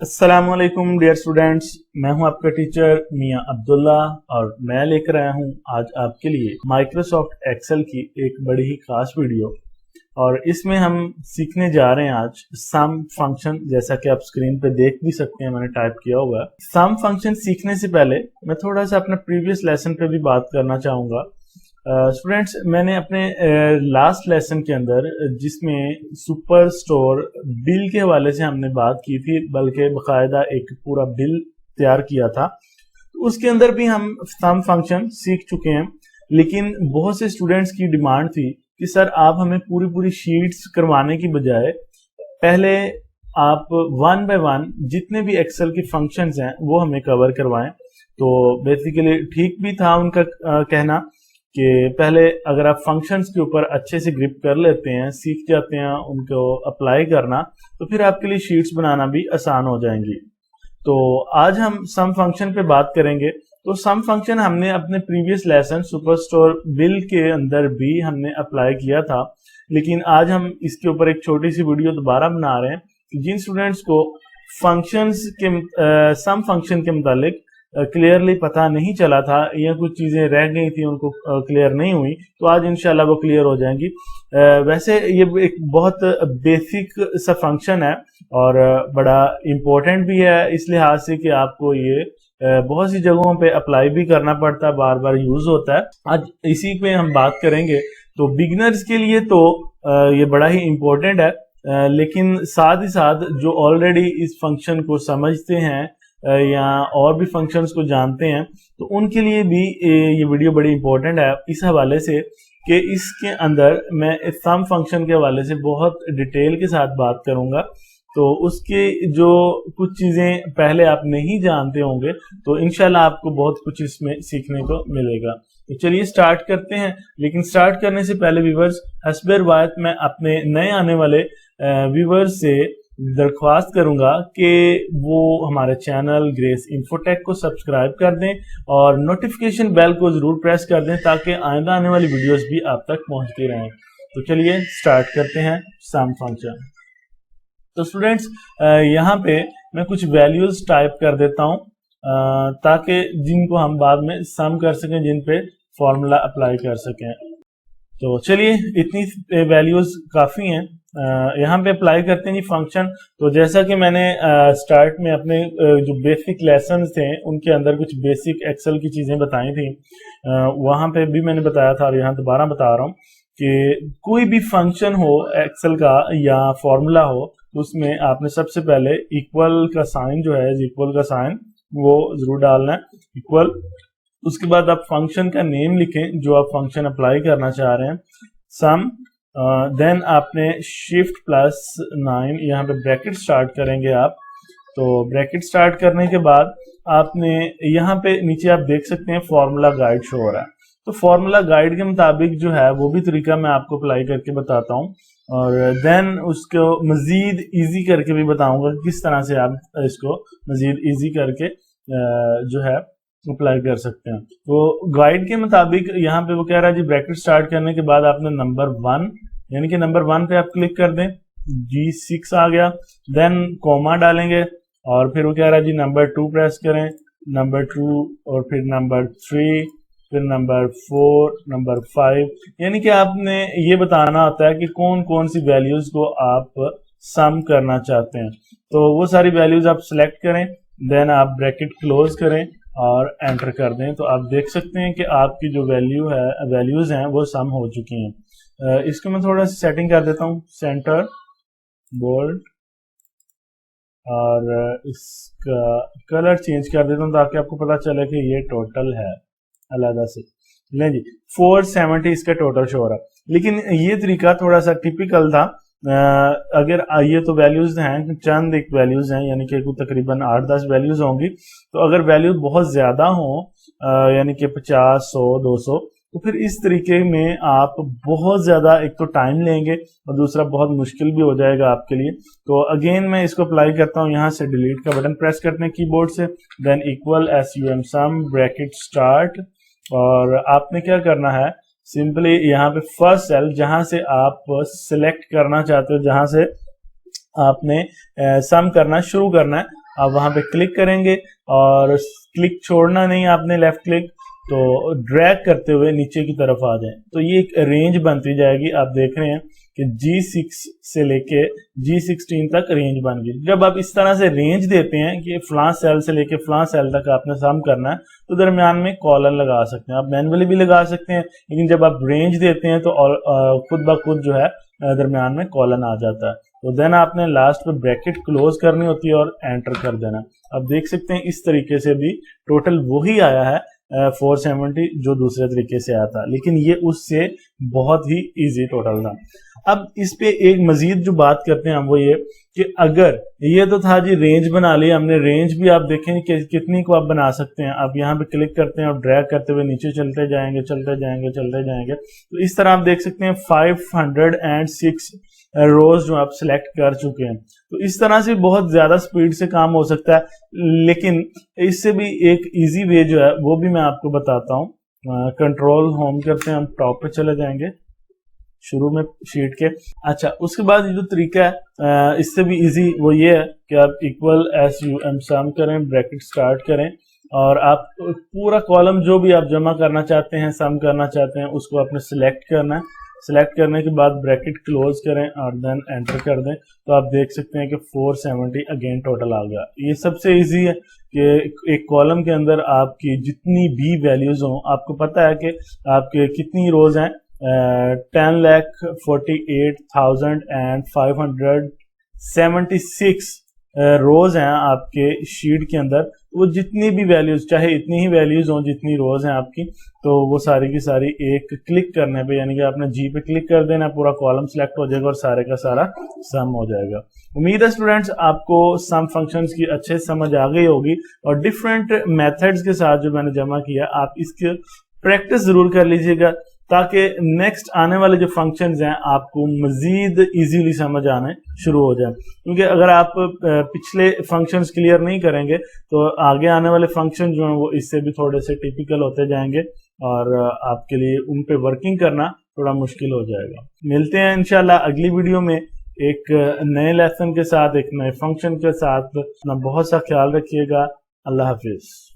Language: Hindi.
अस्सलामुअलैकुम डियर स्टूडेंट्स, मैं हूं आपका टीचर मियां अब्दुल्ला और मैं लेकर आया हूं आज आपके लिए माइक्रोसॉफ्ट एक्सेल की एक बड़ी ही खास वीडियो। और इसमें हम सीखने जा रहे हैं आज सम फंक्शन। जैसा कि आप स्क्रीन पे देख भी सकते हैं, मैंने टाइप किया हुआ है। सम फंक्शन सीखने से पहले मैं थोड़ा सा अपने प्रीवियस लेसन पे भी बात करना चाहूँगा। स्टूडेंट्स, मैंने अपने लास्ट लेसन के अंदर जिसमें सुपर स्टोर बिल के हवाले से हमने बात की थी, बल्कि बाकायदा एक पूरा बिल तैयार किया था, तो उसके अंदर भी हम सम फंक्शन सीख चुके हैं। लेकिन बहुत से स्टूडेंट्स की डिमांड थी कि सर आप हमें पूरी पूरी शीट्स करवाने की बजाय पहले आप वन बाय वन जितने भी एक्सेल के फंक्शंस हैं वो हमें कवर करवाएं। तो बेसिकली ठीक भी था उनका कहना कि पहले अगर आप फंक्शंस के ऊपर अच्छे से ग्रिप कर लेते हैं, सीख जाते हैं उनको अप्लाई करना, तो फिर आपके लिए शीट्स बनाना भी आसान हो जाएंगी। तो आज हम सम फंक्शन पे बात करेंगे। तो सम फंक्शन हमने अपने प्रीवियस लेसन सुपरस्टोर बिल के अंदर भी हमने अप्लाई किया था, लेकिन आज हम इसके ऊपर एक छोटी सी वीडियो दोबारा बना रहे हैं कि जिन स्टूडेंट्स को फंक्शंस के सम फंक्शन के मुतालिक क्लियरली पता नहीं चला था या कुछ चीजें रह गई थी उनको क्लियर नहीं हुई, तो आज इंशाल्लाह वो क्लियर हो जाएंगी। वैसे ये एक बहुत बेसिक सा फंक्शन है और बड़ा इम्पोर्टेंट भी है इस लिहाज से कि आपको ये बहुत सी जगहों पे अप्लाई भी करना पड़ता है, बार बार यूज होता है। आज इसी पे हम बात करेंगे। तो बिगिनर्स के लिए तो ये बड़ा ही इम्पोर्टेंट है, लेकिन साथ ही साथ जो ऑलरेडी इस फंक्शन को समझते हैं या और भी फंक्शंस को जानते हैं, तो उनके लिए भी ये वीडियो बड़ी इंपॉर्टेंट है इस हवाले से कि इसके अंदर मैं सम फंक्शन के हवाले से बहुत डिटेल के साथ बात करूंगा। तो उसके जो कुछ चीजें पहले आप नहीं जानते होंगे, तो इंशाल्लाह आपको बहुत कुछ इसमें सीखने को मिलेगा। तो चलिए स्टार्ट करते हैं। लेकिन स्टार्ट करने से पहले व्यूअर्स, हस्बे रिवायत मैं अपने नए आने वाले व्यूअर्स से दरख्वास्त करूंगा कि वो हमारे चैनल ग्रेस इन्फोटेक को सब्सक्राइब कर दें और नोटिफिकेशन बेल को जरूर प्रेस कर दें ताकि आइंदा आने वाली वीडियोस भी आप तक पहुंचती रहें। तो चलिए स्टार्ट करते हैं सम फंक्शन। तो स्टूडेंट्स, यहाँ पे मैं कुछ वैल्यूज टाइप कर देता हूँ ताकि जिनको हम बाद में सम कर सकें, जिन पे फॉर्मूला अप्लाई कर सकें। तो चलिए, इतनी वैल्यूज काफी हैं। यहाँ पे अप्लाई करते हैं जी फंक्शन। तो जैसा कि मैंने स्टार्ट में अपने जो बेसिक लेसन थे उनके अंदर कुछ बेसिक एक्सेल की चीजें बताई थी, वहां पे भी मैंने बताया था और यहाँ दोबारा बता रहा हूँ कि कोई भी फंक्शन हो एक्सेल का या फॉर्मूला हो, तो उसमें आपने सबसे पहले इक्वल का साइन जो है, इक्वल का साइन वो जरूर डालना है, इक्वल। उसके बाद आप फंक्शन का नेम लिखें जो आप फंक्शन अप्लाई करना चाह रहे हैं, सम। देन आपने शिफ्ट प्लस 9 यहाँ पे ब्रैकेट स्टार्ट करेंगे आप। तो ब्रैकेट स्टार्ट करने के बाद आपने यहाँ पे नीचे आप देख सकते हैं फॉर्मूला गाइड शो हो रहा है। तो फॉर्मूला गाइड के मुताबिक जो है वो भी तरीका मैं आपको अप्लाई करके बताता हूँ, और देन उसको मजीद इजी करके भी बताऊंगा किस तरह से आप इसको मजीद इजी करके जो है अप्लाई कर सकते हैं। तो गाइड के मुताबिक यहाँ पे वो कह रहा है जी ब्रैकेट स्टार्ट करने के बाद आपने नंबर 1 यानी कि नंबर 1 पे आप क्लिक कर दें, G6 आ गया। देन कॉमा डालेंगे और फिर वो कह रहा है जी नंबर 2 प्रेस करें, नंबर 2 और फिर नंबर 3, फिर नंबर 4, नंबर 5। यानी कि आपने ये बताना होता है कि कौन कौन सी वैल्यूज को आप सम करना चाहते हैं। तो वो सारी वैल्यूज आप सिलेक्ट करें, देन आप ब्रैकेट क्लोज करें और एंटर कर दें। तो आप देख सकते हैं कि आपकी जो वैल्यूज हैं वो सम हो चुकी हैं। इसको मैं थोड़ा सा सेटिंग कर देता हूँ, सेंटर, बोल्ड, और इसका कलर चेंज कर देता हूँ ताकि आपको पता चले कि ये टोटल है अलग से। ले जी 470 इसका टोटल शो हो रहा है। लेकिन ये तरीका थोड़ा सा टिपिकल था। अगर ये तो वैल्यूज हैं, चंद एक वैल्यूज हैं, यानी कि तकरीबन 8-10 वैल्यूज होंगी। तो अगर वैल्यू बहुत ज्यादा हो यानी कि 50, 100, 200, तो फिर इस तरीके में आप बहुत ज्यादा एक तो टाइम लेंगे और दूसरा बहुत मुश्किल भी हो जाएगा आपके लिए। तो अगेन मैं इसको अप्लाई करता हूँ, यहाँ से डिलीट का बटन प्रेस करते हैं कीबोर्ड से, देन इक्वल SUM सम ब्रैकेट स्टार्ट। और आपने क्या करना है, सिंपली यहाँ पे फर्स्ट सेल जहां से आप सिलेक्ट करना चाहते हो, जहां से आपने सम करना शुरू करना है, आप वहां पे क्लिक करेंगे और क्लिक छोड़ना नहीं आपने, लेफ्ट क्लिक, तो ड्रैग करते हुए नीचे की तरफ आ जाए तो ये एक रेंज बनती जाएगी। आप देख रहे हैं कि G6 से लेके G16 तक रेंज बन गई। जब आप इस तरह से रेंज देते हैं कि फलां सेल से लेके फलां सेल तक आपने सम करना है तो दरमियान में कॉलन लगा सकते हैं, आप मैनुअली भी लगा सकते हैं, लेकिन जब आप रेंज देते हैं तो खुद ब खुद जो है दरमियान में कॉलन आ जाता है। तो देन आपने लास्ट पे ब्रैकेट क्लोज करनी होती है और एंटर कर देना। अब देख सकते हैं इस तरीके से भी टोटल वही आया है 470 जो दूसरे तरीके से आया था, लेकिन ये उससे बहुत ही इजी टोटल था। अब इस पे एक मजीद जो बात करते हैं हम वो ये कि अगर ये तो था जी रेंज बना ली हमने, रेंज भी आप देखें कि कितनी को आप बना सकते हैं। आप यहाँ पे क्लिक करते हैं और ड्रैग करते हुए नीचे चलते जाएंगे चलते जाएंगे चलते जाएंगे, तो इस तरह आप देख सकते हैं 506 रोज जो आप सिलेक्ट कर चुके हैं। तो इस तरह से बहुत ज्यादा स्पीड से काम हो सकता है, लेकिन इससे भी एक इजी वे जो है वो भी मैं आपको बताता हूँ। कंट्रोल होम करते हैं, हम टॉप पे चले जाएंगे शुरू में शीट के। अच्छा, उसके बाद ये जो तरीका है इससे भी इजी वो ये है कि आप इक्वल SUM सम करें, ब्रैकेट स्टार्ट करें और आप पूरा कॉलम जो भी आप जमा करना चाहते हैं, सम करना चाहते हैं, उसको आपने सिलेक्ट करना है। सिलेक्ट करने के बाद ब्रैकेट क्लोज करें और देन एंटर कर दें, तो आप देख सकते हैं कि 470 अगेन टोटल आ गया। ये सबसे इजी है कि एक कॉलम के अंदर आपकी जितनी भी वैल्यूज हों, आपको पता है कि आपके कितनी रोज हैं, 10,48,576 रोज हैं आपके शीट के अंदर। वो जितनी भी वैल्यूज, चाहे इतनी ही वैल्यूज हों जितनी रोज हैं आपकी, तो वो सारी की सारी एक क्लिक करने पे, यानी कि आपने जी पे क्लिक कर देना, पूरा कॉलम सिलेक्ट हो जाएगा और सारे का सारा सम हो जाएगा। उम्मीद है स्टूडेंट्स आपको सम फंक्शंस की अच्छे समझ आ गई होगी और डिफरेंट मेथड्स के साथ जो मैंने जमा किया आप इसके प्रैक्टिस जरूर कर लीजिएगा ताकि नेक्स्ट आने वाले जो फंक्शंस हैं आपको मजीद इजीली समझ आने शुरू हो जाए। क्योंकि अगर आप पिछले फंक्शंस क्लियर नहीं करेंगे तो आगे आने वाले फंक्शन जो हैं वो इससे भी थोड़े से टिपिकल होते जाएंगे और आपके लिए उन पे वर्किंग करना थोड़ा मुश्किल हो जाएगा। मिलते हैं इंशाल्लाह अगली वीडियो में एक नए लेसन के साथ, एक नए फंक्शन के साथ। अपना बहुत सा ख्याल रखिएगा। अल्लाह हाफिज।